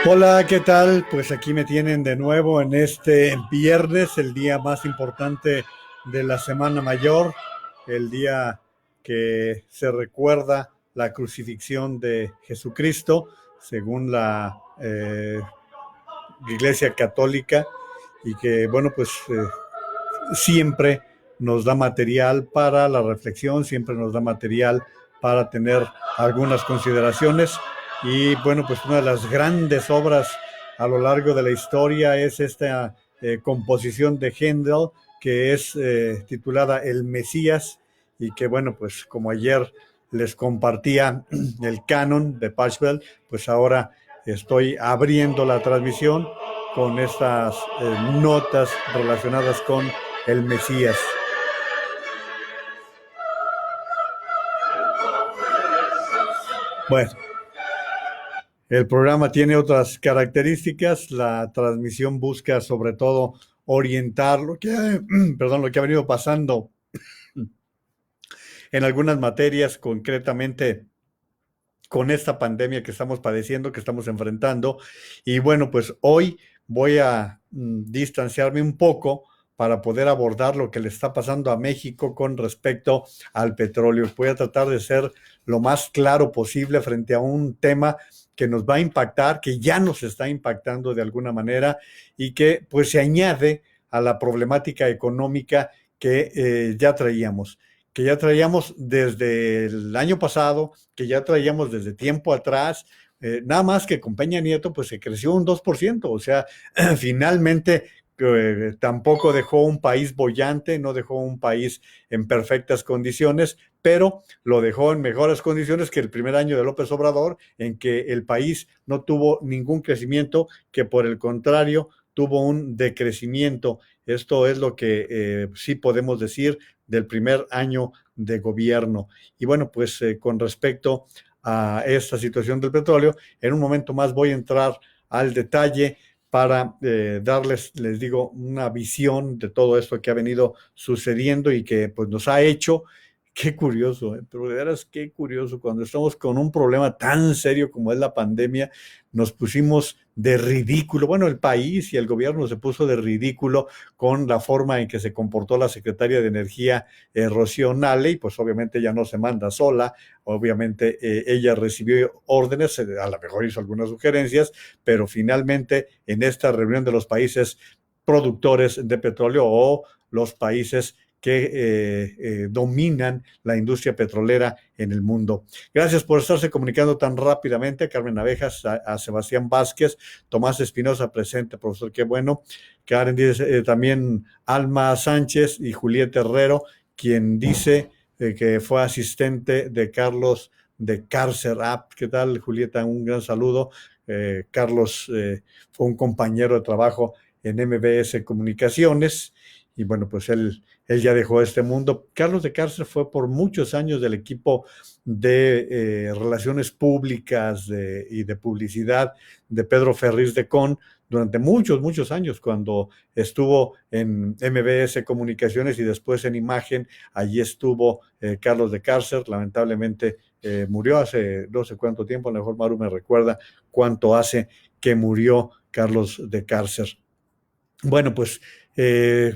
Hola, ¿qué tal? Pues aquí me tienen de nuevo en este viernes, el día más importante de la Semana Mayor, el día que se recuerda la crucifixión de Jesucristo, según la Iglesia Católica, y que, bueno, pues siempre nos da material para la reflexión, siempre nos da material para tener algunas consideraciones. Y bueno, pues una de las grandes obras a lo largo de la historia es esta composición de Händel, que es titulada El Mesías, y que bueno, pues como ayer les compartía el canon de Pachelbel, pues ahora estoy abriendo la transmisión con estas notas relacionadas con el Mesías. Bueno, el programa tiene otras características. La transmisión busca sobre todo orientar lo que, perdón, lo que ha venido pasando en algunas materias, concretamente con esta pandemia que estamos padeciendo, que estamos enfrentando. Y bueno, pues hoy voy a distanciarme un poco para poder abordar lo que le está pasando a México con respecto al petróleo. Voy a tratar de ser lo más claro posible frente a un tema que nos va a impactar, que ya nos está impactando de alguna manera y que pues se añade a la problemática económica que ya traíamos desde el año pasado, que ya traíamos desde tiempo atrás. Nada más que con Peña Nieto pues se creció un 2%, o sea, finalmente tampoco dejó un país boyante, no dejó un país en perfectas condiciones, pero lo dejó en mejores condiciones que el primer año de López Obrador, en que el país no tuvo ningún crecimiento, que por el contrario tuvo un decrecimiento. Esto es lo que sí podemos decir del primer año de gobierno. Y bueno, pues con respecto a esta situación del petróleo, en un momento más voy a entrar al detalle para darles, les digo, una visión de todo esto que ha venido sucediendo y que pues nos ha hecho. Qué curioso, pero de veras qué curioso, cuando estamos con un problema tan serio como es la pandemia, nos pusimos de ridículo, bueno, el país y el gobierno se puso de ridículo con la forma en que se comportó la secretaria de Energía, Rocío Nale, y pues obviamente ella no se manda sola, obviamente ella recibió órdenes, a lo mejor hizo algunas sugerencias, pero finalmente en esta reunión de los países productores de petróleo o los países que dominan la industria petrolera en el mundo. Gracias por estarse comunicando tan rápidamente, Carmen Abejas, a Sebastián Vázquez, Tomás Espinosa presente, profesor, qué bueno. Karen dice también Alma Sánchez y Julieta Herrero, quien dice que fue asistente de Carlos de Cárcer. Ah, ¿qué tal, Julieta? Un gran saludo. Carlos fue un compañero de trabajo en MBS Comunicaciones y bueno, pues él ya dejó este mundo. Carlos de Cárcer fue por muchos años del equipo de relaciones públicas y de publicidad de Pedro Ferriz de Con durante muchos, muchos años, cuando estuvo en MBS Comunicaciones y después en Imagen. Allí estuvo Carlos de Cárcer, lamentablemente murió hace no sé cuánto tiempo, a lo mejor Maru me recuerda cuánto hace que murió Carlos de Cárcer. Bueno, pues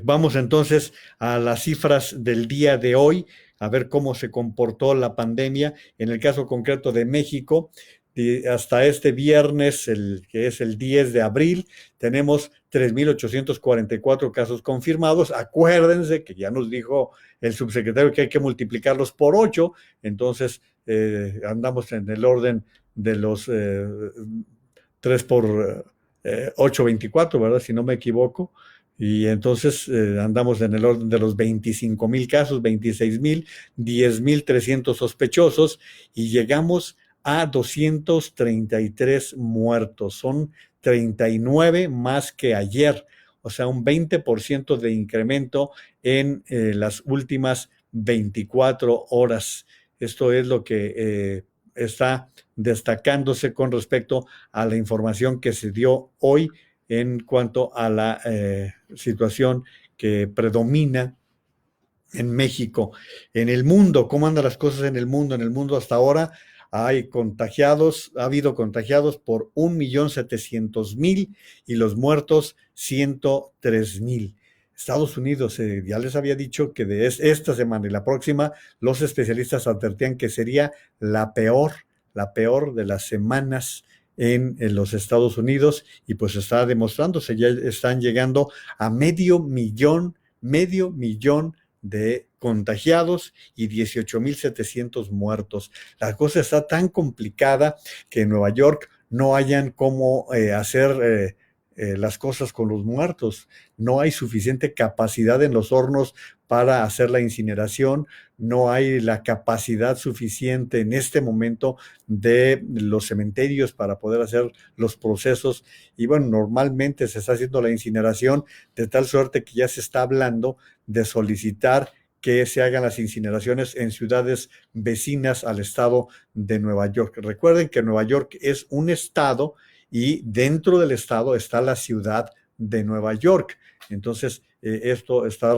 vamos entonces a las cifras del día de hoy, a ver cómo se comportó la pandemia. En el caso concreto de México, hasta este viernes, que es el 10 de abril, tenemos 3,844 casos confirmados. Acuérdense que ya nos dijo el subsecretario que hay que multiplicarlos por 8, entonces andamos en el orden de los 3 por 8,24, ¿verdad? Si no me equivoco. Y entonces andamos en el orden de los 25,000 casos, 26,000, 10,300 sospechosos y llegamos a 233 muertos. Son 39 más que ayer, o sea, un 20% de incremento en las últimas 24 horas. Esto es lo que está destacándose con respecto a la información que se dio hoy en cuanto a la situación que predomina en México. En el mundo, ¿cómo andan las cosas en el mundo? En el mundo hasta ahora Ha habido contagiados por 1.700.000 y los muertos 103.000. Estados Unidos, ya les había dicho que de esta semana y la próxima, los especialistas advertían que sería la peor de las semanas en los Estados Unidos, y pues está demostrándose, ya están llegando a medio millón de contagiados y 18.700 muertos. La cosa está tan complicada que en Nueva York no hayan cómo hacer las cosas con los muertos. No hay suficiente capacidad en los hornos para hacer la incineración, no hay la capacidad suficiente en este momento de los cementerios para poder hacer los procesos. Y bueno, normalmente se está haciendo la incineración de tal suerte que ya se está hablando de solicitar que se hagan las incineraciones en ciudades vecinas al estado de Nueva York. Recuerden que Nueva York es un estado y dentro del estado está la ciudad de Nueva York. Entonces, esto estar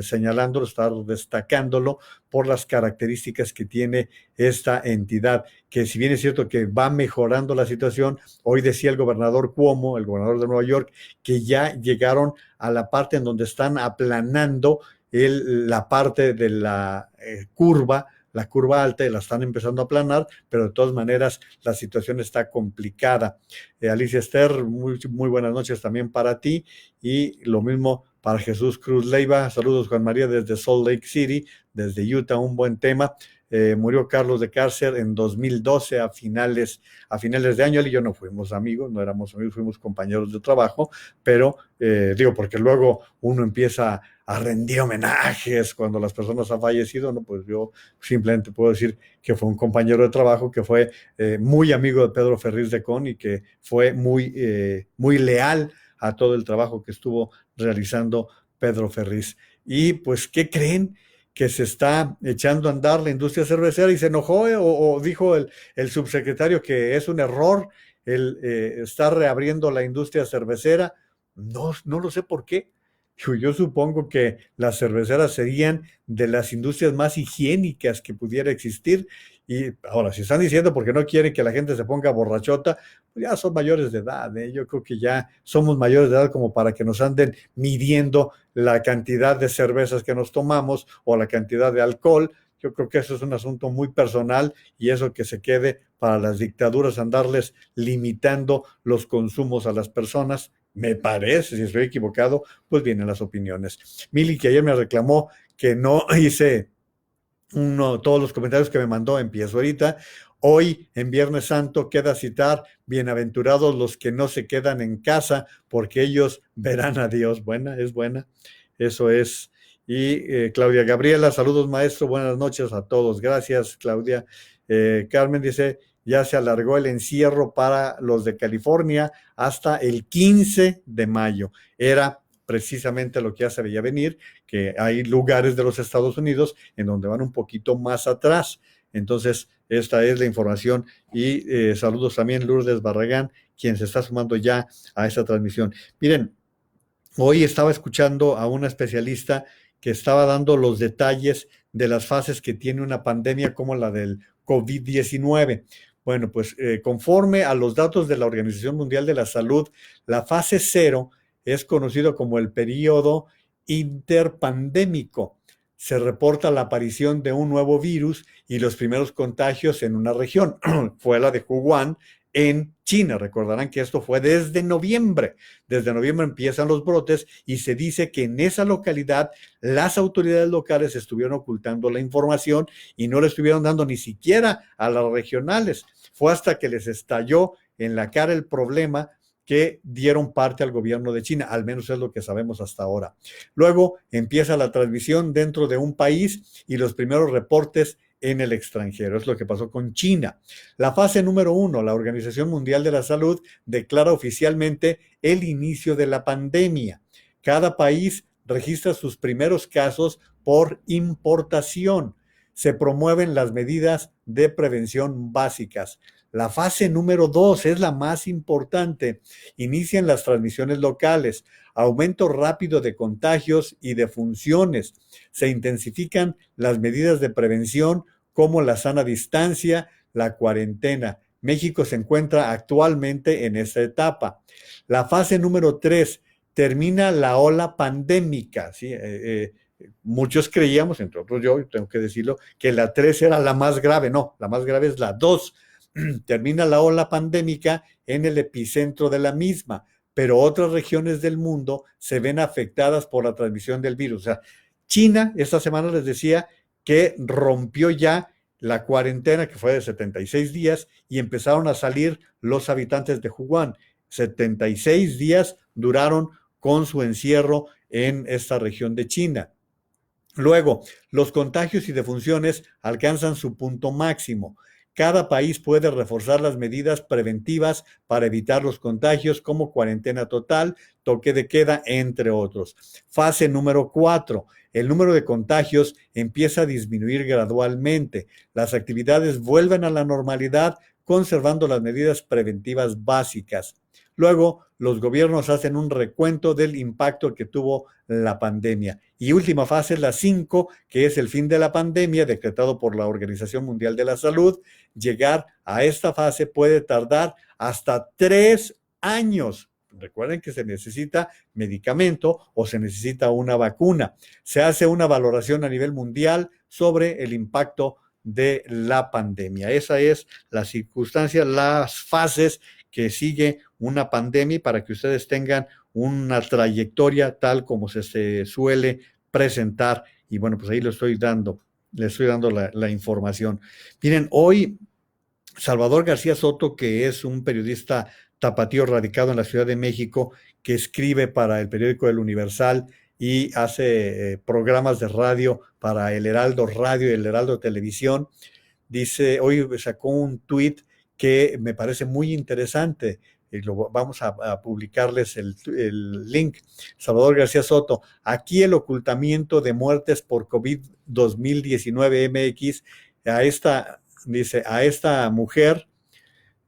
señalándolo, estar destacándolo por las características que tiene esta entidad, que si bien es cierto que va mejorando la situación, hoy decía el gobernador Cuomo, el gobernador de Nueva York, que ya llegaron a la parte en donde están aplanando la parte de la curva alta, y la están empezando a aplanar, pero de todas maneras la situación está complicada. Alicia Esther, muy buenas noches también para ti, y lo mismo para Jesús Cruz Leiva. Saludos, Juan María, desde Salt Lake City, desde Utah, un buen tema. Murió Carlos de Cárcer en 2012 a finales de año. Él y yo no fuimos amigos, no éramos amigos, fuimos compañeros de trabajo, pero digo, porque luego uno empieza a rendir homenajes cuando las personas han fallecido, ¿no? Pues yo simplemente puedo decir que fue un compañero de trabajo, que fue muy amigo de Pedro Ferriz de Con y que fue muy leal a todo el trabajo que estuvo realizando Pedro Ferriz. Y pues, ¿qué creen? Que se está echando a andar la industria cervecera, y se enojó, o dijo el subsecretario que es un error el estar reabriendo la industria cervecera. No lo sé por qué. Yo supongo que las cerveceras serían de las industrias más higiénicas que pudiera existir. Y ahora, si están diciendo porque no quieren que la gente se ponga borrachota, pues ya son mayores de edad, ¿eh? Yo creo que ya somos mayores de edad como para que nos anden midiendo la cantidad de cervezas que nos tomamos o la cantidad de alcohol. Yo creo que eso es un asunto muy personal, y eso que se quede para las dictaduras, andarles limitando los consumos a las personas. Me parece, si estoy equivocado, pues vienen las opiniones. Mili, que ayer me reclamó que no hice todos los comentarios que me mandó, empiezo ahorita. Hoy, en Viernes Santo, queda citar: bienaventurados los que no se quedan en casa, porque ellos verán a Dios. Buena, es buena. Eso es. Y Claudia Gabriela, saludos maestro, buenas noches a todos. Gracias, Claudia. Carmen dice: ya se alargó el encierro para los de California hasta el 15 de mayo. Era precisamente lo que ya se veía venir, que hay lugares de los Estados Unidos en donde van un poquito más atrás. Entonces, esta es la información. Y saludos también Lourdes Barragán, quien se está sumando ya a esta transmisión. Miren, hoy estaba escuchando a una especialista que estaba dando los detalles de las fases que tiene una pandemia como la del COVID-19. Bueno, pues conforme a los datos de la Organización Mundial de la Salud, la fase 0 es conocido como el periodo interpandémico. Se reporta la aparición de un nuevo virus y los primeros contagios en una región. Fue la de Wuhan, en China. Recordarán que esto fue desde noviembre. Desde noviembre empiezan los brotes, y se dice que en esa localidad las autoridades locales estuvieron ocultando la información y no le estuvieron dando ni siquiera a las regionales. Fue hasta que les estalló en la cara el problema que dieron parte al gobierno de China, al menos es lo que sabemos hasta ahora. Luego empieza la transmisión dentro de un país y los primeros reportes en el extranjero. Es lo que pasó con China. La fase número 1, la Organización Mundial de la Salud declara oficialmente el inicio de la pandemia. Cada país registra sus primeros casos por importación. Se promueven las medidas de prevención básicas. La fase número 2 es la más importante. Inician las transmisiones locales, aumento rápido de contagios y de funciones. Se intensifican las medidas de prevención como la sana distancia, la cuarentena. México se encuentra actualmente en esta etapa. La fase número 3 termina la ola pandémica, ¿sí? Muchos creíamos, entre otros yo tengo que decirlo, que la 3 era la más grave. No, la más grave es la 2. Termina la ola pandémica en el epicentro de la misma, pero otras regiones del mundo se ven afectadas por la transmisión del virus. O sea, China, esta semana les decía que rompió ya la cuarentena, que fue de 76 días, y empezaron a salir los habitantes de Wuhan. 76 días duraron con su encierro en esta región de China. Luego, los contagios y defunciones alcanzan su punto máximo. Cada país puede reforzar las medidas preventivas para evitar los contagios, como cuarentena total, toque de queda, entre otros. Fase número 4. El número de contagios empieza a disminuir gradualmente. Las actividades vuelven a la normalidad, conservando las medidas preventivas básicas. Luego, los gobiernos hacen un recuento del impacto que tuvo la pandemia. Y última fase, la 5, que es el fin de la pandemia, decretado por la Organización Mundial de la Salud. Llegar a esta fase puede tardar hasta 3 años. Recuerden que se necesita medicamento o se necesita una vacuna. Se hace una valoración a nivel mundial sobre el impacto de la pandemia. Esa es la circunstancia, las fases que sigue una pandemia, para que ustedes tengan una trayectoria tal como se suele presentar. Y bueno, pues ahí le estoy dando la información. Miren, hoy Salvador García Soto, que es un periodista tapatío radicado en la Ciudad de México, que escribe para el periódico El Universal y hace programas de radio para el Heraldo Radio y el Heraldo Televisión, dice, hoy sacó un tuit que me parece muy interesante. Y vamos a publicarles el link. Salvador García Soto: aquí el ocultamiento de muertes por COVID 2019 MX. Dice, a esta mujer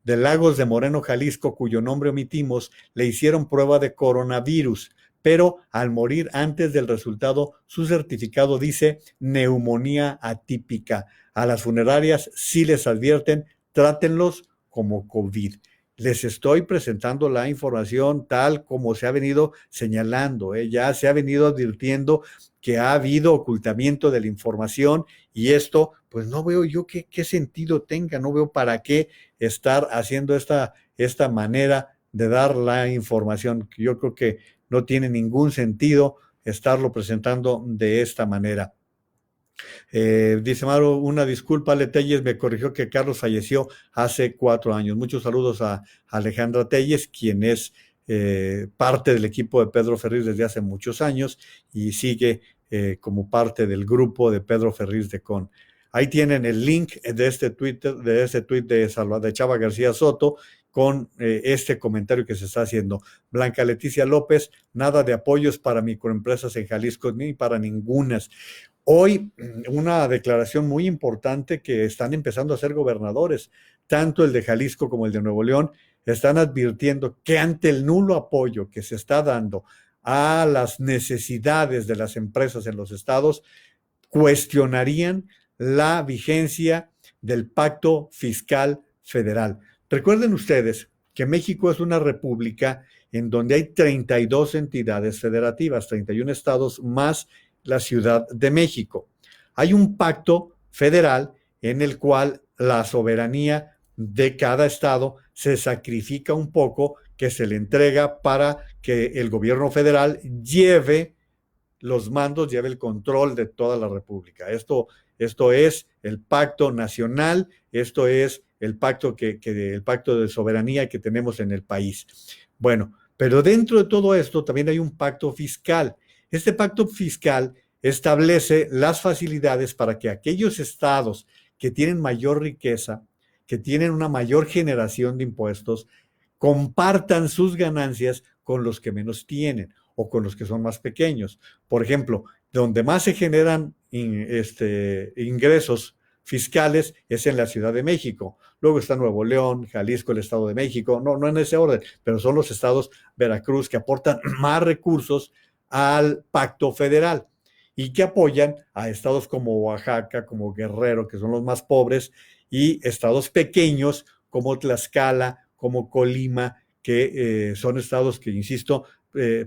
de Lagos de Moreno, Jalisco, cuyo nombre omitimos, le hicieron prueba de coronavirus, pero al morir antes del resultado, su certificado dice neumonía atípica. A las funerarias sí les advierten, trátenlos como COVID. Les estoy presentando la información tal como se ha venido señalando, ya se ha venido advirtiendo que ha habido ocultamiento de la información, y esto, pues no veo yo qué sentido tenga, no veo para qué estar haciendo esta manera de dar la información. Yo creo que no tiene ningún sentido estarlo presentando de esta manera. Dice Mauro, una disculpa, Ale Telles me corrigió que Carlos falleció hace 4 años. Muchos saludos a Alejandra Telles, quien es parte del equipo de Pedro Ferriz desde hace muchos años y sigue como parte del grupo de Pedro Ferriz de Con. Ahí tienen el link de este tuit de Chava García Soto con este comentario que se está haciendo. Blanca Leticia López: nada de apoyos para microempresas en Jalisco, ni para ningunas. Hoy una declaración muy importante, que están empezando a ser gobernadores, tanto el de Jalisco como el de Nuevo León, están advirtiendo que ante el nulo apoyo que se está dando a las necesidades de las empresas en los estados, cuestionarían la vigencia del Pacto Fiscal Federal. Recuerden ustedes que México es una república en donde hay 32 entidades federativas, 31 estados más la Ciudad de México. Hay un pacto federal en el cual la soberanía de cada estado se sacrifica un poco, que se le entrega para que el gobierno federal lleve los mandos, lleve el control de toda la república. Esto es el pacto nacional, esto es el pacto el pacto de soberanía que tenemos en el país. Bueno, pero dentro de todo esto también hay un pacto fiscal. Este pacto fiscal establece las facilidades para que aquellos estados que tienen mayor riqueza, que tienen una mayor generación de impuestos, compartan sus ganancias con los que menos tienen o con los que son más pequeños. Por ejemplo, donde más se generan ingresos fiscales es en la Ciudad de México. Luego está Nuevo León, Jalisco, el Estado de México, no en ese orden, pero son los estados, Veracruz, que aportan más recursos al pacto federal. y que apoyan a estados como Oaxaca, como Guerrero, que son los más pobres, y estados pequeños como Tlaxcala, como Colima, que son estados que, insisto,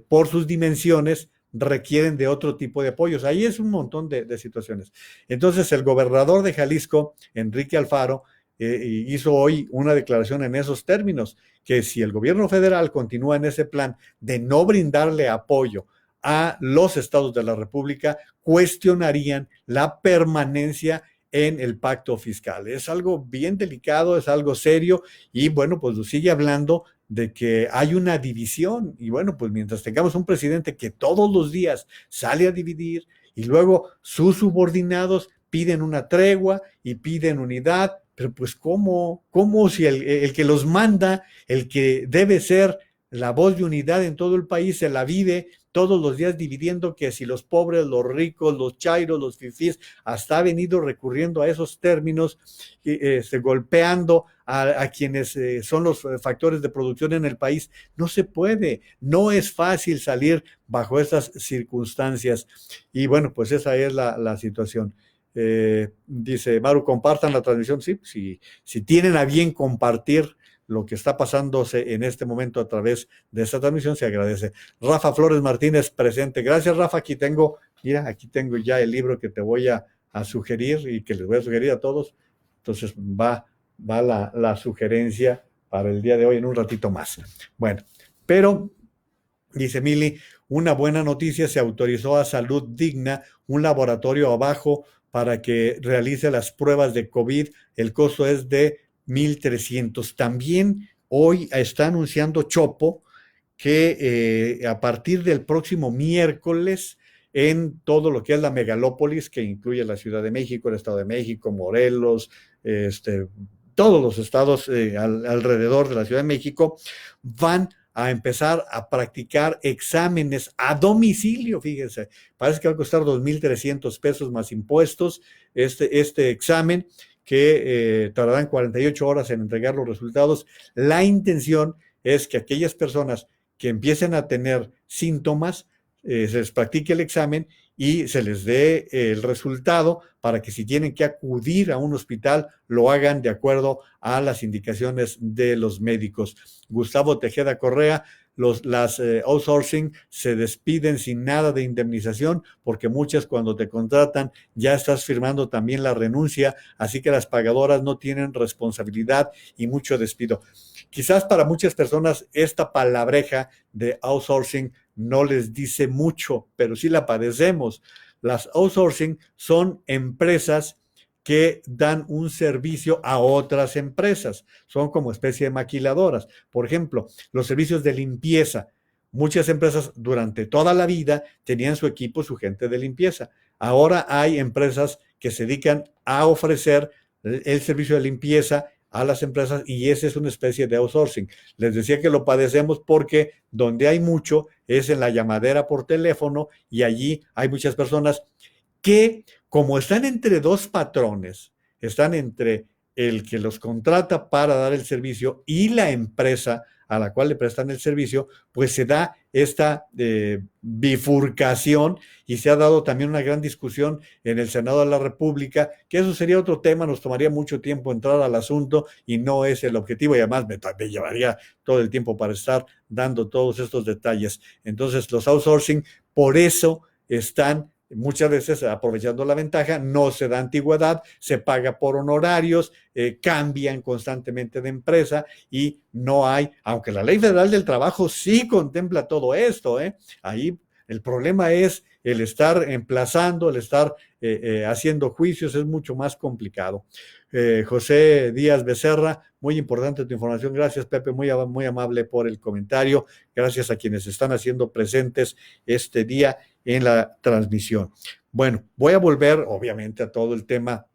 por sus dimensiones requieren de otro tipo de apoyos. Ahí es un montón de situaciones. Entonces, el gobernador de Jalisco, Enrique Alfaro, hizo hoy una declaración en esos términos, que si el gobierno federal continúa en ese plan de no brindarle apoyo a los estados de la República, cuestionarían la permanencia en el pacto fiscal. Es algo bien delicado, es algo serio y bueno, pues lo sigue hablando de que hay una división y bueno, pues mientras tengamos un presidente que todos los días sale a dividir y luego sus subordinados piden una tregua y piden unidad, pero pues ¿cómo si el que los manda, el que debe ser la voz de unidad en todo el país, se la vive todos los días dividiendo que si los pobres, los ricos, los chairos, los fifís, hasta ha venido recurriendo a esos términos, golpeando a quienes son los factores de producción en el país? No se puede, no es fácil salir bajo esas circunstancias. Y bueno, pues esa es la situación. Dice Maru, compartan la transmisión. Sí, si tienen a bien compartir lo que está pasándose en este momento a través de esta transmisión, se agradece. Rafa Flores Martínez presente. Gracias, Rafa. Aquí tengo ya el libro que te voy a sugerir y que les voy a sugerir a todos. Entonces va la sugerencia para el día de hoy en un ratito más. Bueno, pero dice Mili, una buena noticia: se autorizó a Salud Digna un laboratorio abajo para que realice las pruebas de COVID. El costo es de 1,300. También hoy está anunciando Chopo que a partir del próximo miércoles, en todo lo que es la megalópolis, que incluye la Ciudad de México, el Estado de México, Morelos, todos los estados alrededor de la Ciudad de México, van a empezar a practicar exámenes a domicilio. Fíjense, parece que va a costar 2,300 pesos más impuestos este examen, que tardarán 48 horas en entregar los resultados. La intención es que aquellas personas que empiecen a tener síntomas, se les practique el examen y se les dé el resultado para que si tienen que acudir a un hospital, lo hagan de acuerdo a las indicaciones de los médicos. Gustavo Tejeda Correa, las outsourcing se despiden sin nada de indemnización, porque muchas, cuando te contratan, ya estás firmando también la renuncia, así que las pagadoras no tienen responsabilidad y mucho despido. Quizás para muchas personas esta palabreja de outsourcing no les dice mucho, pero sí la padecemos. Las outsourcing son empresas que dan un servicio a otras empresas. Son como especie de maquiladoras. Por ejemplo, los servicios de limpieza. Muchas empresas durante toda la vida tenían su equipo, su gente de limpieza. Ahora hay empresas que se dedican a ofrecer el servicio de limpieza a las empresas, y esa es una especie de outsourcing. Les decía que lo padecemos porque donde hay mucho es en la llamadera por teléfono, y allí hay muchas personas que, como están entre dos patrones, están entre el que los contrata para dar el servicio y la empresa a la cual le prestan el servicio, pues se da esta bifurcación, y se ha dado también una gran discusión en el Senado de la República, que eso sería otro tema, nos tomaría mucho tiempo entrar al asunto y no es el objetivo, y además me llevaría todo el tiempo para estar dando todos estos detalles. Entonces, los outsourcing por eso están muchas veces aprovechando la ventaja. No se da antigüedad, se paga por honorarios, cambian constantemente de empresa y no hay, aunque la Ley Federal del Trabajo sí contempla todo esto, ahí el problema es el estar emplazando, el estar haciendo juicios, es mucho más complicado. José Díaz Becerra, muy importante tu información. Gracias, Pepe, muy amable por el comentario. Gracias a quienes están haciendo presentes este día en la transmisión. Bueno, voy a volver obviamente a todo el tema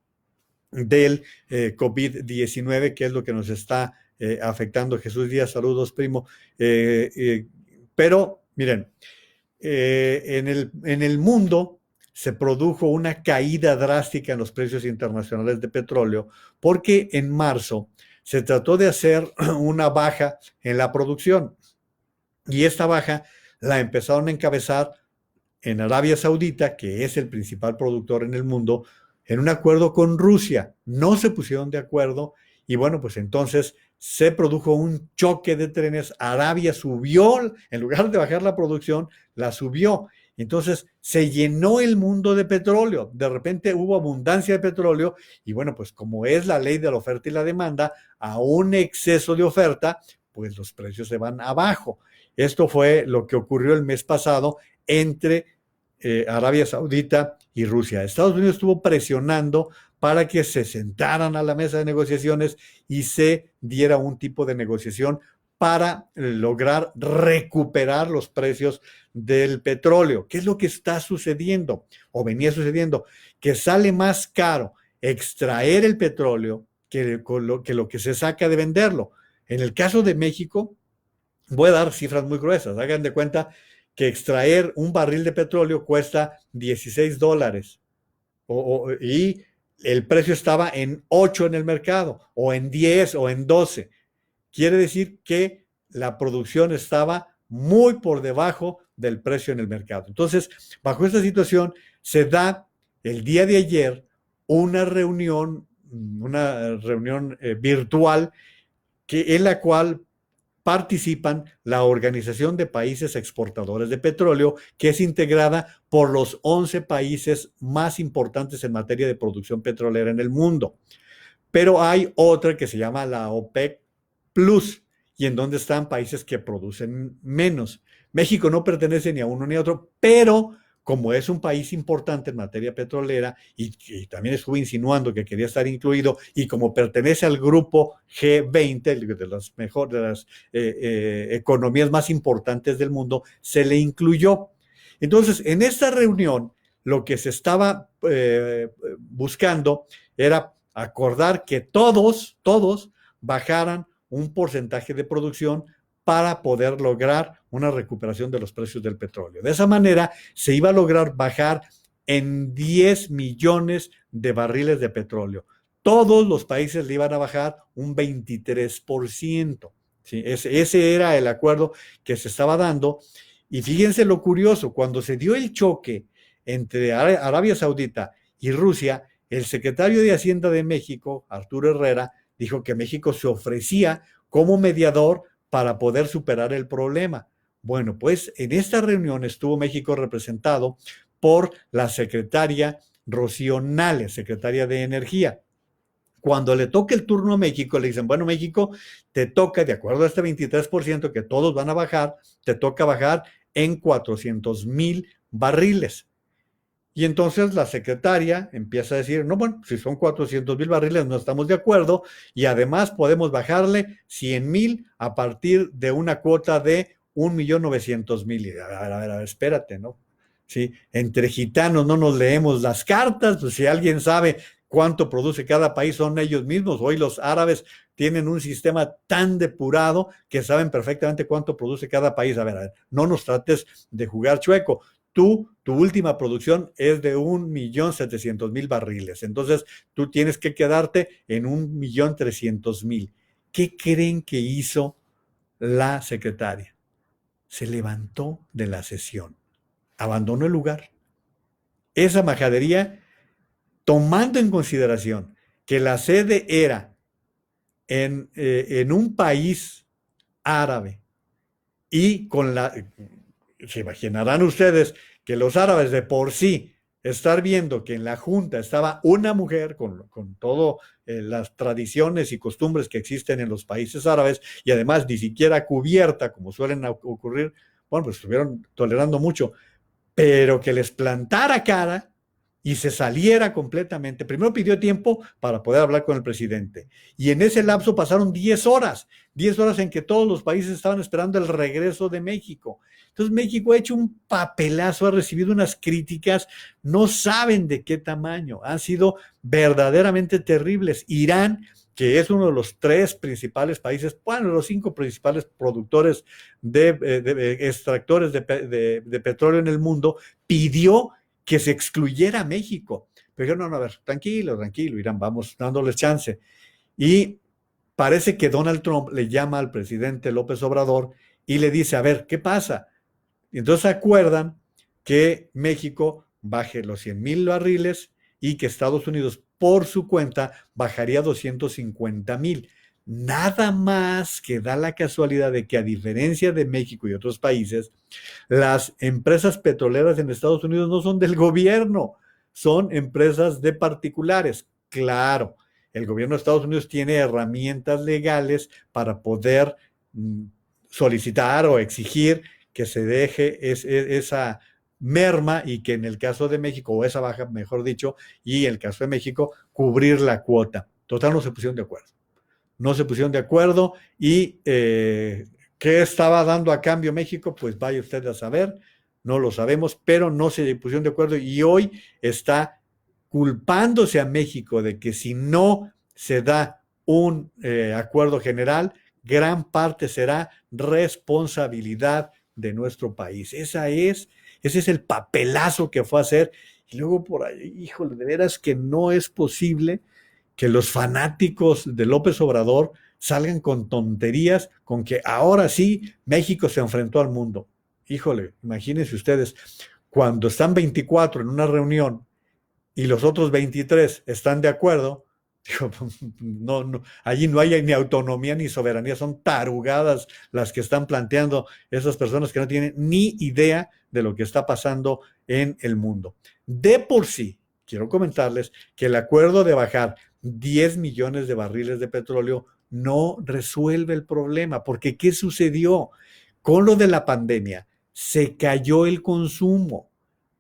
del COVID-19, que es lo que nos está afectando. Jesús Díaz, saludos, primo. Pero miren, en el mundo se produjo una caída drástica en los precios internacionales de petróleo, porque en marzo se trató de hacer una baja en la producción, y esta baja la empezaron a encabezar en Arabia Saudita, que es el principal productor en el mundo, en un acuerdo con Rusia. No se pusieron de acuerdo y bueno, pues entonces se produjo un choque de trenes. Arabia subió, en lugar de bajar la producción, la subió. Entonces se llenó el mundo de petróleo. De repente hubo abundancia de petróleo y bueno, pues como es la ley de la oferta y la demanda, a un exceso de oferta, pues los precios se van abajo. Esto fue lo que ocurrió el mes pasado entre Arabia Saudita y Rusia. Estados Unidos estuvo presionando para que se sentaran a la mesa de negociaciones y se diera un tipo de negociación para lograr recuperar los precios del petróleo. ¿Qué es lo que está sucediendo o venía sucediendo? Que sale más caro extraer el petróleo que lo que se saca de venderlo. En el caso de México, voy a dar cifras muy gruesas. Hagan de cuenta que extraer un barril de petróleo cuesta $16 y el precio estaba en 8 en el mercado, o en 10 o en 12. Quiere decir que la producción estaba muy por debajo del precio en el mercado. Entonces, bajo esta situación, se da el día de ayer una reunión virtual en la cual participan la Organización de Países Exportadores de Petróleo, que es integrada por los 11 países más importantes en materia de producción petrolera en el mundo. Pero hay otra que se llama la OPEC Plus, y en donde están países que producen menos. México no pertenece ni a uno ni a otro, pero como es un país importante en materia petrolera y también estuvo insinuando que quería estar incluido, y como pertenece al grupo G20, de las economías más importantes del mundo, se le incluyó. Entonces, en esta reunión, lo que se estaba buscando era acordar que todos bajaran un porcentaje de producción para poder lograr una recuperación de los precios del petróleo. De esa manera se iba a lograr bajar en 10 millones de barriles de petróleo. Todos los países le iban a bajar un 23%. ¿Sí? Ese era el acuerdo que se estaba dando. Y fíjense lo curioso, cuando se dio el choque entre Arabia Saudita y Rusia, el secretario de Hacienda de México, Arturo Herrera, dijo que México se ofrecía como mediador para poder superar el problema. Bueno, pues en esta reunión estuvo México representado por la secretaria Rocío Nale, secretaria de Energía. Cuando le toca el turno a México, le dicen, bueno, México, te toca, de acuerdo a este 23% que todos van a bajar, te toca bajar en 400,000 barriles. Y entonces la secretaria empieza a decir, no, bueno, si son 400,000 barriles no estamos de acuerdo y además podemos bajarle 100,000 a partir de una cuota de 1,900,000. A ver, espérate, ¿no? Sí, entre gitanos no nos leemos las cartas, pues si alguien sabe cuánto produce cada país son ellos mismos. Hoy los árabes tienen un sistema tan depurado que saben perfectamente cuánto produce cada país. A ver, no nos trates de jugar chueco. Tu última producción es de 1,700,000 barriles. Entonces, tú tienes que quedarte en 1,300,000. ¿Qué creen que hizo la secretaria? Se levantó de la sesión, abandonó el lugar. Esa majadería, tomando en consideración que la sede era en un país árabe y se imaginarán ustedes que los árabes de por sí, estar viendo que en la junta estaba una mujer con todas las tradiciones y costumbres que existen en los países árabes y además ni siquiera cubierta como suelen ocurrir, bueno, pues estuvieron tolerando mucho, pero que les plantara cara y se saliera completamente. Primero pidió tiempo para poder hablar con el presidente. Y en ese lapso pasaron 10 horas en que todos los países estaban esperando el regreso de México. Entonces México ha hecho un papelazo, ha recibido unas críticas, no saben de qué tamaño, han sido verdaderamente terribles. Irán, que es uno de los 3 principales países, bueno, los 5 principales productores de extractores de petróleo en el mundo, pidió que se excluyera a México. Pero no, a ver, tranquilo, Irán, vamos dándoles chance. Y parece que Donald Trump le llama al presidente López Obrador y le dice, a ver, ¿qué pasa? Y entonces acuerdan que México baje los 100,000 barriles y que Estados Unidos por su cuenta bajaría 250,000. Nada más que da la casualidad de que, a diferencia de México y otros países, las empresas petroleras en Estados Unidos no son del gobierno, son empresas de particulares. Claro, el gobierno de Estados Unidos tiene herramientas legales para poder solicitar o exigir que se deje esa merma, y que en el caso de México, o esa baja, mejor dicho, y en el caso de México, cubrir la cuota. Total, no se pusieron de acuerdo. No se pusieron de acuerdo y ¿qué estaba dando a cambio México? Pues vaya usted a saber, no lo sabemos, pero no se pusieron de acuerdo y hoy está culpándose a México de que si no se da un acuerdo general, gran parte será responsabilidad de nuestro país. Ese es el papelazo que fue a hacer. Y luego por ahí, híjole, de veras que no es posible que los fanáticos de López Obrador salgan con tonterías, con que ahora sí México se enfrentó al mundo. Híjole, imagínense ustedes, cuando están 24 en una reunión y los otros 23 están de acuerdo, digo, no, allí no hay ni autonomía ni soberanía, son tarugadas las que están planteando esas personas que no tienen ni idea de lo que está pasando en el mundo. De por sí, quiero comentarles que el acuerdo de bajar 10 millones de barriles de petróleo no resuelve el problema, porque ¿qué sucedió? Con lo de la pandemia, se cayó el consumo.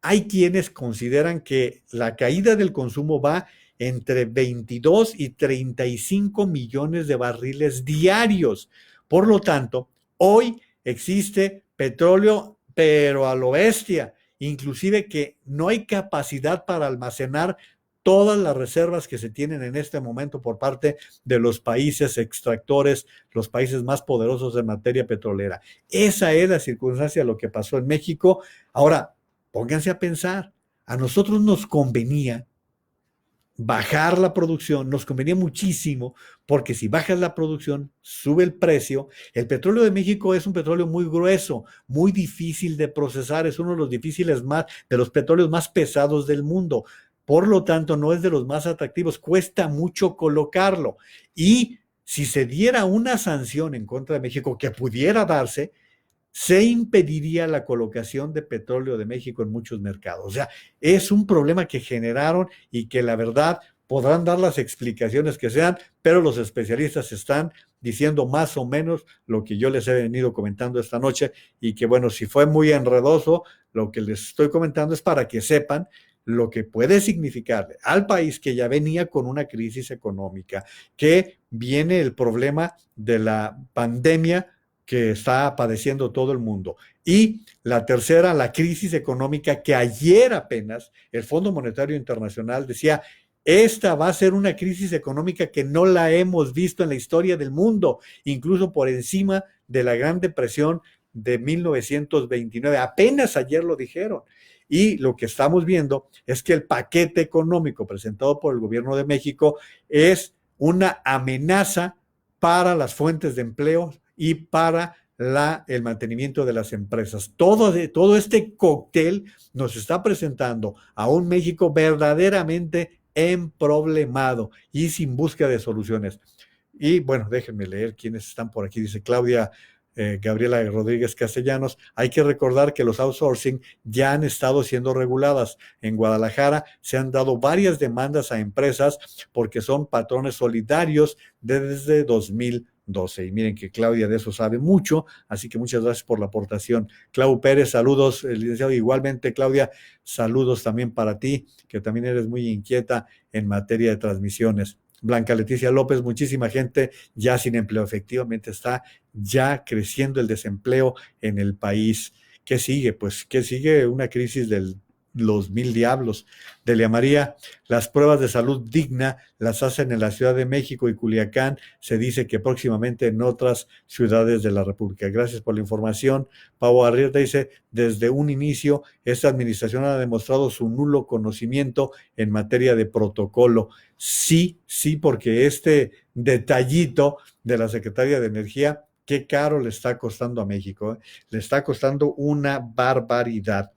Hay quienes consideran que la caída del consumo va entre 22 y 35 millones de barriles diarios. Por lo tanto, hoy existe petróleo, pero a lo bestia, inclusive que no hay capacidad para almacenar todas las reservas que se tienen en este momento por parte de los países extractores, los países más poderosos en materia petrolera. Esa es la circunstancia de lo que pasó en México. Ahora, pónganse a pensar, a nosotros nos convenía bajar la producción, nos convenía muchísimo, porque si bajas la producción, sube el precio. El petróleo de México es un petróleo muy grueso, muy difícil de procesar, es uno de los de los petróleos más pesados del mundo. Por lo tanto, no es de los más atractivos, cuesta mucho colocarlo. Y si se diera una sanción en contra de México, que pudiera darse, se impediría la colocación de petróleo de México en muchos mercados. O sea, es un problema que generaron y que la verdad podrán dar las explicaciones que sean, pero los especialistas están diciendo más o menos lo que yo les he venido comentando esta noche, y que bueno, si fue muy enredoso, lo que les estoy comentando es para que sepan lo que puede significar al país, que ya venía con una crisis económica, que viene el problema de la pandemia que está padeciendo todo el mundo. Y la tercera, la crisis económica, que ayer apenas el Fondo Monetario Internacional decía, esta va a ser una crisis económica que no la hemos visto en la historia del mundo, incluso por encima de la Gran Depresión de 1929. Apenas ayer lo dijeron. Y lo que estamos viendo es que el paquete económico presentado por el gobierno de México es una amenaza para las fuentes de empleo y para el mantenimiento de las empresas. Todo este cóctel nos está presentando a un México verdaderamente emproblemado y sin búsqueda de soluciones. Y bueno, déjenme leer quiénes están por aquí. Dice Claudia Gabriela Rodríguez Castellanos, hay que recordar que los outsourcing ya han estado siendo reguladas. En Guadalajara se han dado varias demandas a empresas porque son patrones solidarios desde 2012. Y miren que Claudia de eso sabe mucho, así que muchas gracias por la aportación. Clau Pérez, saludos, licenciado. Igualmente, Claudia, saludos también para ti, que también eres muy inquieta en materia de transmisiones. Blanca Leticia López, muchísima gente ya sin empleo. Efectivamente está ya creciendo el desempleo en el país. ¿Qué sigue? Pues, ¿qué sigue? Una crisis de los mil diablos. Delia María, las pruebas de salud digna las hacen en la Ciudad de México y Culiacán. Se dice que próximamente en otras ciudades de la República. Gracias por la información. Pau Arrieta dice, desde un inicio, esta administración ha demostrado su nulo conocimiento en materia de protocolo. Sí, porque este detallito de la Secretaría de Energía, qué caro le está costando a México, ¿eh? Le está costando una barbaridad.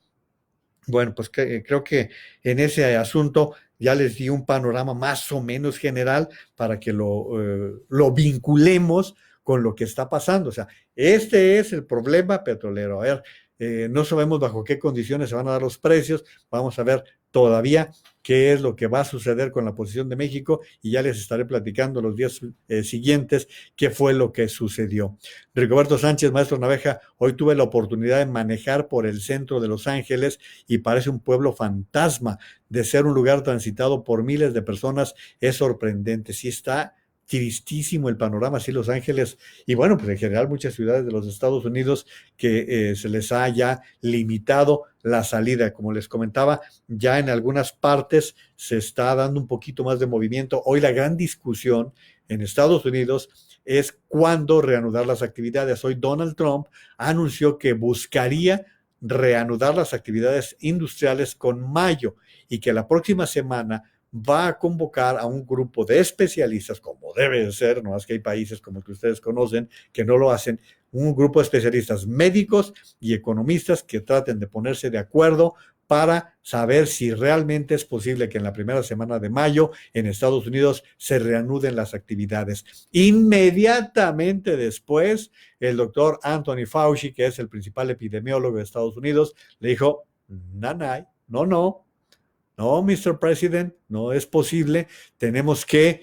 Bueno, pues creo que en ese asunto ya les di un panorama más o menos general para que lo vinculemos con lo que está pasando. O sea, este es el problema petrolero. A ver, no sabemos bajo qué condiciones se van a dar los precios. Vamos a ver todavía qué es lo que va a suceder con la posición de México y ya les estaré platicando los días siguientes qué fue lo que sucedió. Rigoberto Sánchez, maestro Naveja, hoy tuve la oportunidad de manejar por el centro de Los Ángeles y parece un pueblo fantasma. De ser un lugar transitado por miles de personas, es sorprendente. Sí está tristísimo el panorama, sí, Los Ángeles, y bueno, pues en general muchas ciudades de los Estados Unidos que se les ha ya limitado la salida. Como les comentaba, ya en algunas partes se está dando un poquito más de movimiento. Hoy la gran discusión en Estados Unidos es cuándo reanudar las actividades. Hoy Donald Trump anunció que buscaría reanudar las actividades industriales con mayo y que la próxima semana va a convocar a un grupo de especialistas, como debe de ser, no es que hay países como el que ustedes conocen que no lo hacen, un grupo de especialistas médicos y economistas que traten de ponerse de acuerdo para saber si realmente es posible que en la primera semana de mayo en Estados Unidos se reanuden las actividades. Inmediatamente después, el doctor Anthony Fauci, que es el principal epidemiólogo de Estados Unidos, le dijo, nanay, no, Mr. President, no es posible, tenemos que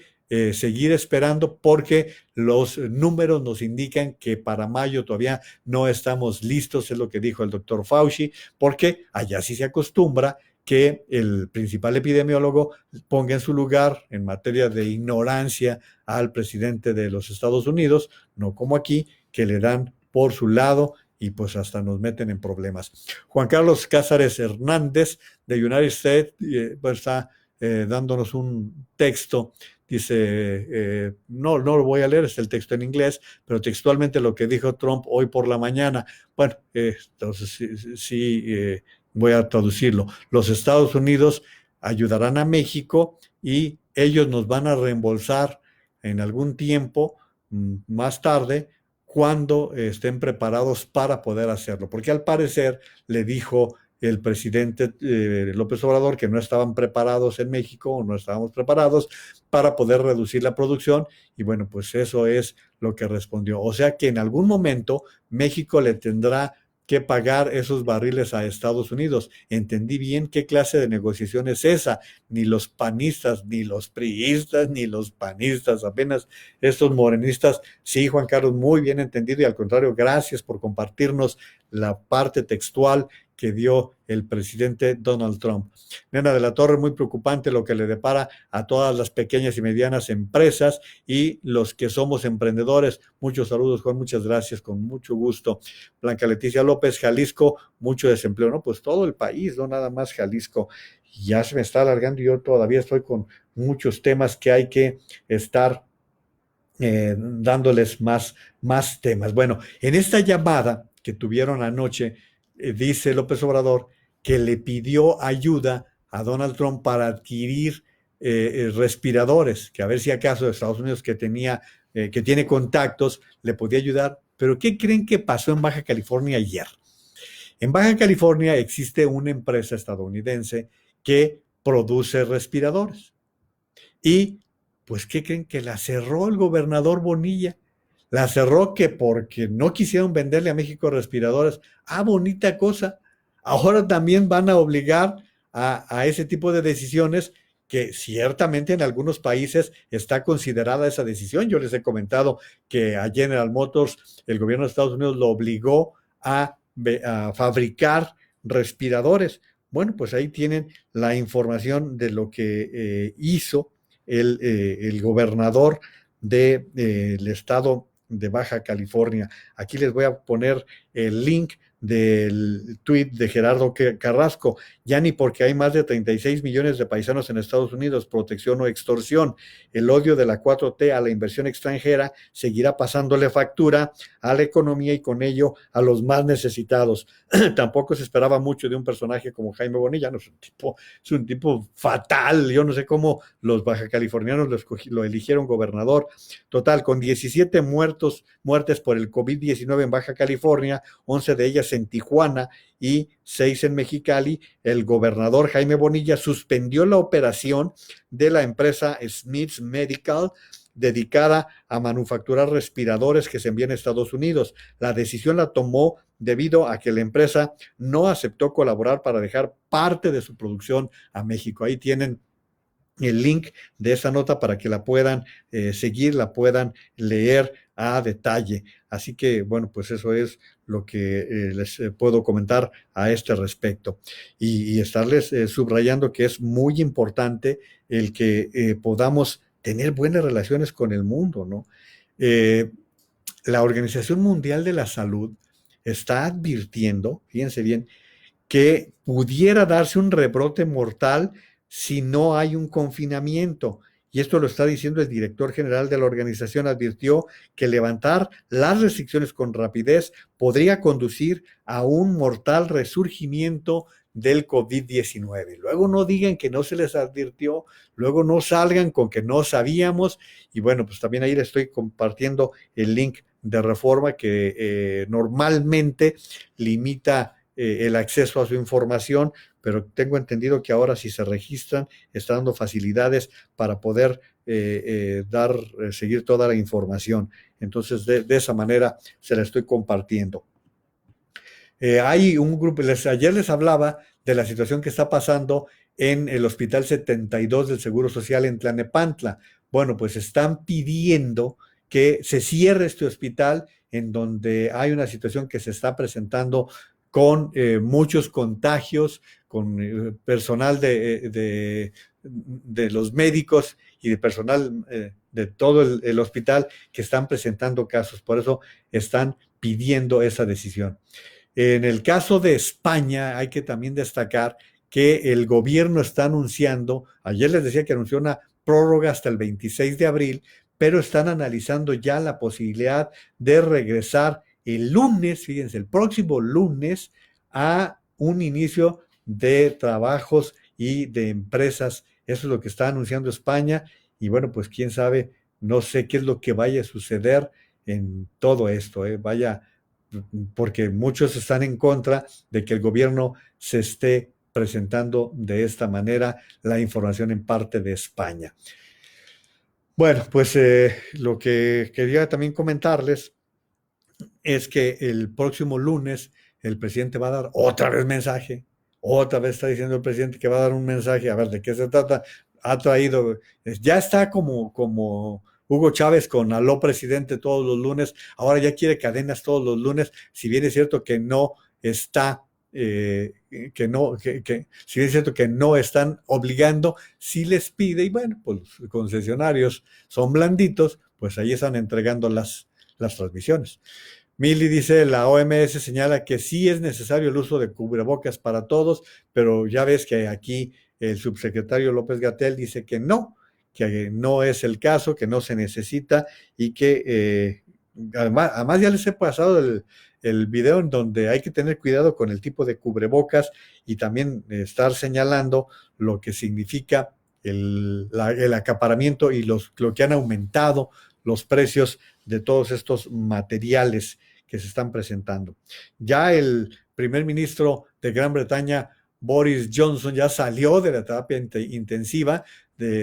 seguir esperando porque los números nos indican que para mayo todavía no estamos listos, es lo que dijo el doctor Fauci, porque allá sí se acostumbra que el principal epidemiólogo ponga en su lugar en materia de ignorancia al presidente de los Estados Unidos, no como aquí, que le dan por su lado y pues hasta nos meten en problemas. Juan Carlos Cázares Hernández de United States pues está dándonos un texto. Dice, no lo voy a leer, es el texto en inglés, pero textualmente lo que dijo Trump hoy por la mañana. Bueno, entonces sí voy a traducirlo. Los Estados Unidos ayudarán a México y ellos nos van a reembolsar en algún tiempo más tarde cuando estén preparados para poder hacerlo. Porque al parecer le dijo el presidente López Obrador que no estaban preparados en México o no estábamos preparados para poder reducir la producción y bueno, pues eso es lo que respondió. O sea que en algún momento México le tendrá que pagar esos barriles a Estados Unidos. Entendí bien qué clase de negociación es esa. Ni los panistas, ni los priistas, ni los panistas, apenas estos morenistas. Sí, Juan Carlos, muy bien entendido y al contrario, gracias por compartirnos la parte textual que dio el presidente Donald Trump. Nena de la Torre, muy preocupante lo que le depara a todas las pequeñas y medianas empresas y los que somos emprendedores. Muchos saludos, Juan, muchas gracias, con mucho gusto. Blanca Leticia López, Jalisco, mucho desempleo, ¿no? Pues todo el país, no nada más Jalisco. Ya se me está alargando y yo todavía estoy con muchos temas que hay que estar dándoles más temas. Bueno, en esta llamada que tuvieron anoche, dice López Obrador que le pidió ayuda a Donald Trump para adquirir respiradores, que a ver si acaso de Estados Unidos que tiene contactos, le podía ayudar. Pero ¿qué creen que pasó en Baja California ayer? En Baja California existe una empresa estadounidense que produce respiradores. Y, pues, ¿qué creen? Que la cerró el gobernador Bonilla. La cerró que porque no quisieron venderle a México respiradores. Ah, bonita cosa. Ahora también van a obligar a ese tipo de decisiones que ciertamente en algunos países está considerada esa decisión. Yo les he comentado que a General Motors, el gobierno de Estados Unidos lo obligó a fabricar respiradores. Bueno, pues ahí tienen la información de lo que hizo el gobernador del estado de Baja California. Aquí les voy a poner el link del tuit de Gerardo Carrasco. Ya ni porque hay más de 36 millones de paisanos en Estados Unidos, protección o extorsión. El odio de la 4T a la inversión extranjera seguirá pasándole factura a la economía y con ello a los más necesitados. Tampoco se esperaba mucho de un personaje como Jaime Bonilla, no es un tipo fatal. Yo no sé cómo los baja californianos lo eligieron gobernador. Total, con 17 muertes por el COVID-19 en Baja California, 11 de ellas 3 en Tijuana y 6 en Mexicali, el gobernador Jaime Bonilla suspendió la operación de la empresa Smiths Medical, dedicada a manufacturar respiradores que se envían a Estados Unidos. La decisión la tomó debido a que la empresa no aceptó colaborar para dejar parte de su producción a México. Ahí tienen el link de esa nota para que la puedan seguir, la puedan leer a detalle. Así que, bueno, pues eso es lo que les puedo comentar a este respecto. Y estarles subrayando que es muy importante el que podamos tener buenas relaciones con el mundo, ¿no? La Organización Mundial de la Salud está advirtiendo, fíjense bien, que pudiera darse un rebrote mortal si no hay un confinamiento. Y esto lo está diciendo el director general de la organización, advirtió que levantar las restricciones con rapidez podría conducir a un mortal resurgimiento del COVID-19. Luego no digan que no se les advirtió, luego no salgan con que no sabíamos. Y bueno, pues también ahí les estoy compartiendo el link de Reforma que normalmente limita el acceso a su información, pero tengo entendido que ahora si se registran está dando facilidades para poder seguir toda la información. Entonces, de esa manera se la estoy compartiendo. Hay un grupo, ayer les hablaba de la situación que está pasando en el Hospital 72 del Seguro Social en Tlalnepantla. Bueno, pues están pidiendo que se cierre este hospital en donde hay una situación que se está presentando con muchos contagios, con personal de los médicos y de personal de todo el hospital que están presentando casos. Por eso están pidiendo esa decisión. En el caso de España hay que también destacar que el gobierno está anunciando, ayer les decía que anunció una prórroga hasta el 26 de abril, pero están analizando ya la posibilidad de regresar el lunes, fíjense, el próximo lunes, a un inicio de trabajos y de empresas. Eso es lo que está anunciando España. Y bueno, pues quién sabe, no sé qué es lo que vaya a suceder en todo esto, vaya, porque muchos están en contra de que el gobierno se esté presentando de esta manera la información en parte de España. Bueno, pues lo que quería también comentarles es que el próximo lunes el presidente va a dar otra vez mensaje, otra vez está diciendo el presidente que va a dar un mensaje, a ver de qué se trata, ha traído, ya está como Hugo Chávez con aló presidente todos los lunes, ahora ya quiere cadenas todos los lunes, si bien es cierto que no está, si bien es cierto que no están obligando, sí les pide, y bueno, pues los concesionarios son blanditos, pues ahí están entregando las transmisiones. Mili dice, la OMS señala que sí es necesario el uso de cubrebocas para todos, pero ya ves que aquí el subsecretario López-Gatell dice que no es el caso, que no se necesita y que además ya les he pasado el video en donde hay que tener cuidado con el tipo de cubrebocas y también estar señalando lo que significa el acaparamiento y lo que han aumentado los precios de todos estos materiales que se están presentando. Ya el primer ministro de Gran Bretaña, Boris Johnson, ya salió de la terapia intensiva.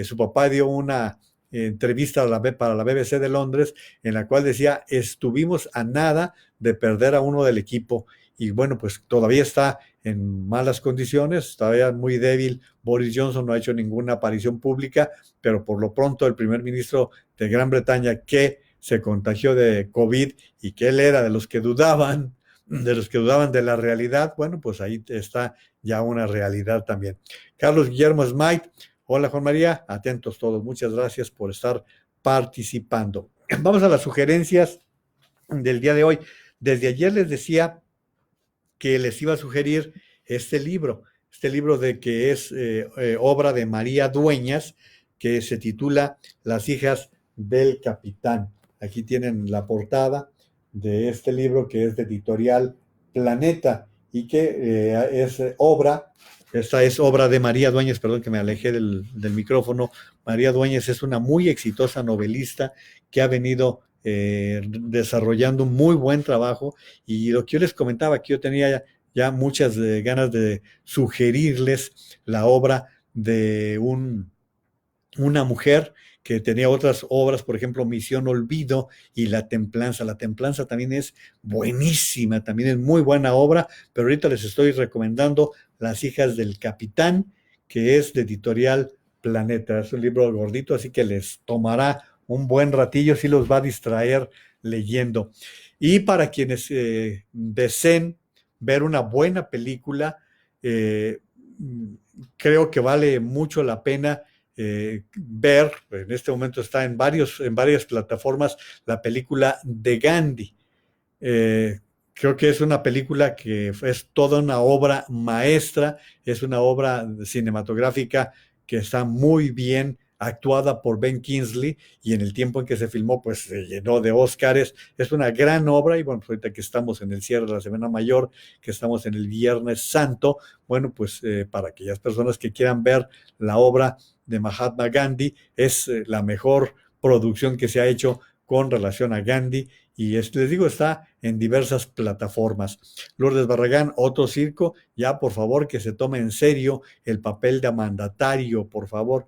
Su papá dio una entrevista para la BBC de Londres en la cual decía, estuvimos a nada de perder a uno del equipo y bueno, pues todavía está en malas condiciones, todavía muy débil. Boris Johnson no ha hecho ninguna aparición pública, pero por lo pronto el primer ministro de Gran Bretaña que se contagió de COVID y que él era de los que dudaban de la realidad, bueno, pues ahí está ya una realidad también. Carlos Guillermo Smite, hola Juan María, atentos todos, muchas gracias por estar participando. Vamos a las sugerencias del día de hoy. Desde ayer les decía que les iba a sugerir este libro de que es obra de María Dueñas, que se titula Las hijas del capitán. Aquí tienen la portada de este libro que es de editorial Planeta y que esta es obra de María Dueñas, perdón que me alejé del micrófono. María Dueñas es una muy exitosa novelista que ha venido desarrollando un muy buen trabajo. Y lo que yo les comentaba, que yo tenía ya muchas ganas de sugerirles la obra de una mujer que tenía otras obras, por ejemplo, Misión Olvido y La Templanza. La Templanza también es buenísima, también es muy buena obra, pero ahorita les estoy recomendando Las hijas del capitán, que es de editorial Planeta. Es un libro gordito, así que les tomará un buen ratillo, sí los va a distraer leyendo. Y para quienes deseen ver una buena película, eh, creo que vale mucho la pena ver, en este momento está en varias plataformas, la película de Gandhi. Eh, Creo que es una película que es toda una obra maestra, es una obra cinematográfica que está muy bien actuada por Ben Kingsley y en el tiempo en que se filmó pues se llenó de Óscares. Es una gran obra y bueno, pues ahorita que estamos en el cierre de la Semana Mayor, que estamos en el Viernes Santo, bueno, pues para aquellas personas que quieran ver la obra de Mahatma Gandhi, es la mejor producción que se ha hecho con relación a Gandhi y les digo, está en diversas plataformas. Lourdes Barragán, otro circo, ya por favor que se tome en serio el papel de mandatario, por favor.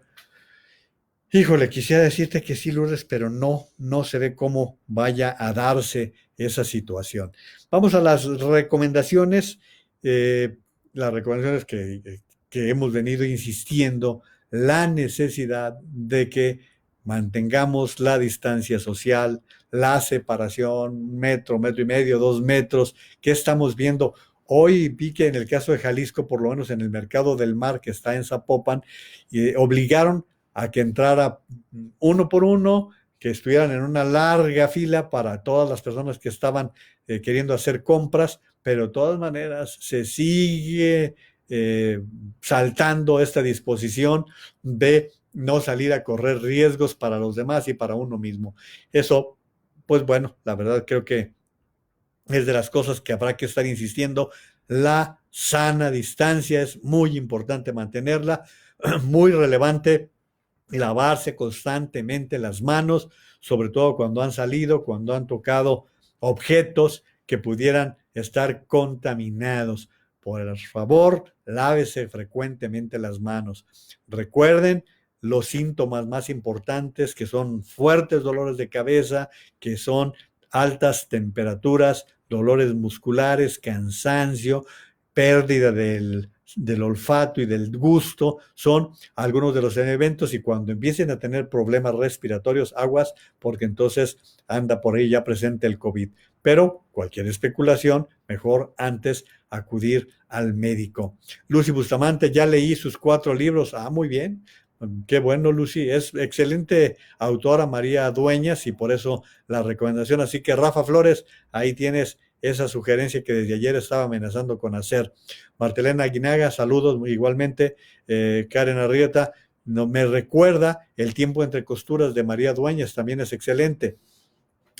Híjole, quisiera decirte que sí, Lourdes, pero no se ve cómo vaya a darse esa situación. Vamos a las recomendaciones, eh, las recomendaciones que hemos venido insistiendo, la necesidad de que mantengamos la distancia social, la separación, metro y medio, 2 metros, que estamos viendo. Hoy vi que en el caso de Jalisco, por lo menos en el mercado del mar que está en Zapopan, obligaron a que entrara uno por uno, que estuvieran en una larga fila para todas las personas que estaban queriendo hacer compras, pero de todas maneras se sigue eh, saltando esta disposición de no salir a correr riesgos para los demás y para uno mismo. Eso, pues bueno, la verdad creo que es de las cosas que habrá que estar insistiendo. La sana distancia es muy importante mantenerla, muy relevante lavarse constantemente las manos, sobre todo cuando han salido, cuando han tocado objetos que pudieran estar contaminados. Por favor, lávese frecuentemente las manos. Recuerden los síntomas más importantes, que son fuertes dolores de cabeza, que son altas temperaturas, dolores musculares, cansancio, pérdida del olfato y del gusto, son algunos de los eventos y cuando empiecen a tener problemas respiratorios, aguas, porque entonces anda por ahí ya presente el COVID. Pero cualquier especulación, mejor antes acudir al médico. Lucy Bustamante, ya leí sus 4 libros. Ah, muy bien. Qué bueno, Lucy. Es excelente autora María Dueñas y por eso la recomendación. Así que Rafa Flores, ahí tienes esa sugerencia que desde ayer estaba amenazando con hacer. Martelena Aguinaga, saludos igualmente. Karen Arrieta, no, me recuerda El tiempo entre costuras de María Dueñas, también es excelente.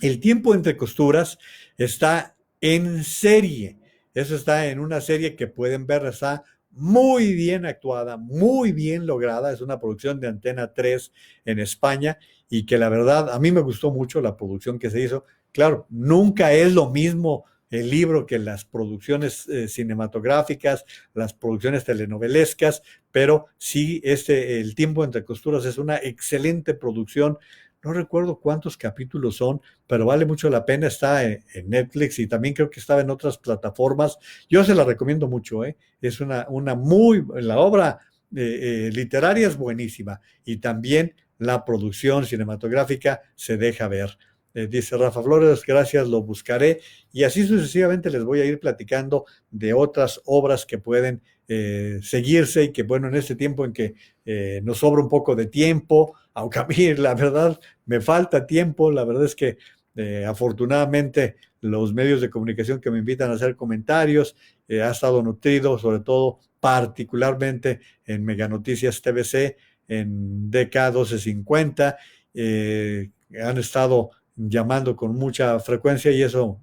El tiempo entre costuras está en serie. Eso está en una serie que pueden ver, está muy bien actuada, muy bien lograda. Es una producción de Antena 3 en España y que la verdad a mí me gustó mucho la producción que se hizo. Claro, nunca es lo mismo el libro que las producciones cinematográficas, las producciones telenovelescas, pero sí, El tiempo entre costuras es una excelente producción. No recuerdo cuántos capítulos son, pero vale mucho la pena. Está en Netflix y también creo que estaba en otras plataformas. Yo se la recomiendo mucho, ¿eh? Es la obra literaria es buenísima y también la producción cinematográfica se deja ver. Dice Rafa Flores, gracias, lo buscaré. Y así sucesivamente les voy a ir platicando de otras obras que pueden seguirse y que, bueno, en este tiempo en que nos sobra un poco de tiempo, aunque a mí la verdad me falta tiempo, la verdad es que afortunadamente los medios de comunicación que me invitan a hacer comentarios ha estado nutrido, sobre todo particularmente en Mega Noticias TVC, en DK 1250, han estado llamando con mucha frecuencia y eso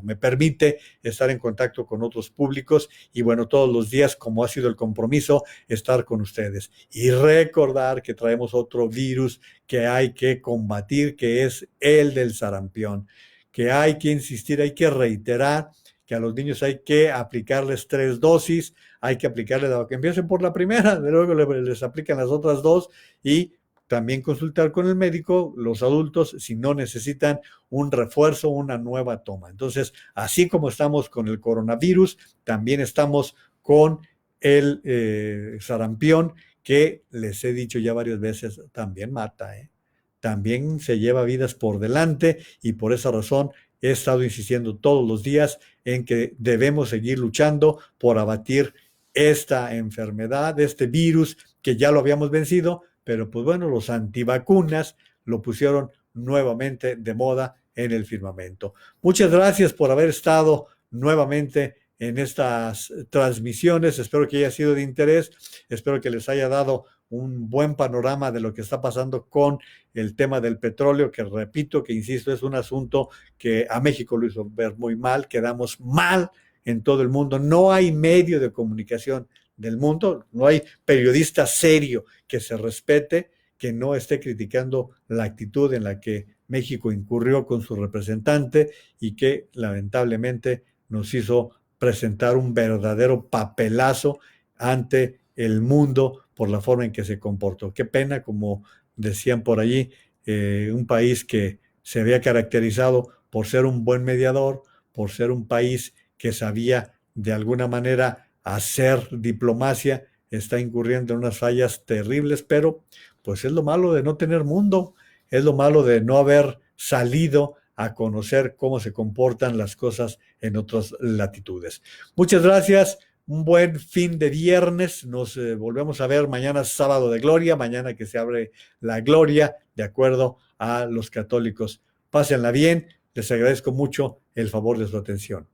me permite estar en contacto con otros públicos y bueno, todos los días, como ha sido el compromiso, estar con ustedes y recordar que traemos otro virus que hay que combatir, que es el del sarampión, que hay que insistir, hay que reiterar que a los niños hay que aplicarles 3 dosis, hay que aplicarles que empiecen por la primera, luego les aplican las otras 2 y también consultar con el médico, los adultos, si no necesitan un refuerzo, una nueva toma. Entonces, así como estamos con el coronavirus, también estamos con el sarampión, que les he dicho ya varias veces, también mata, ¿eh? También se lleva vidas por delante y por esa razón he estado insistiendo todos los días en que debemos seguir luchando por abatir esta enfermedad, este virus que ya lo habíamos vencido, pero pues bueno, los antivacunas lo pusieron nuevamente de moda en el firmamento. Muchas gracias por haber estado nuevamente en estas transmisiones. Espero que haya sido de interés. Espero que les haya dado un buen panorama de lo que está pasando con el tema del petróleo, que repito, que insisto, es un asunto que a México lo hizo ver muy mal, quedamos mal en todo el mundo. No hay medio de comunicación del mundo, no hay periodista serio que se respete, que no esté criticando la actitud en la que México incurrió con su representante y que lamentablemente nos hizo presentar un verdadero papelazo ante el mundo por la forma en que se comportó. Qué pena, como decían por allí, un país que se había caracterizado por ser un buen mediador, por ser un país que sabía de alguna manera hacer diplomacia, está incurriendo en unas fallas terribles, pero pues es lo malo de no tener mundo, es lo malo de no haber salido a conocer cómo se comportan las cosas en otras latitudes. Muchas gracias, un buen fin de viernes, nos volvemos a ver mañana sábado de gloria, mañana que se abre la gloria de acuerdo a los católicos. Pásenla bien, les agradezco mucho el favor de su atención.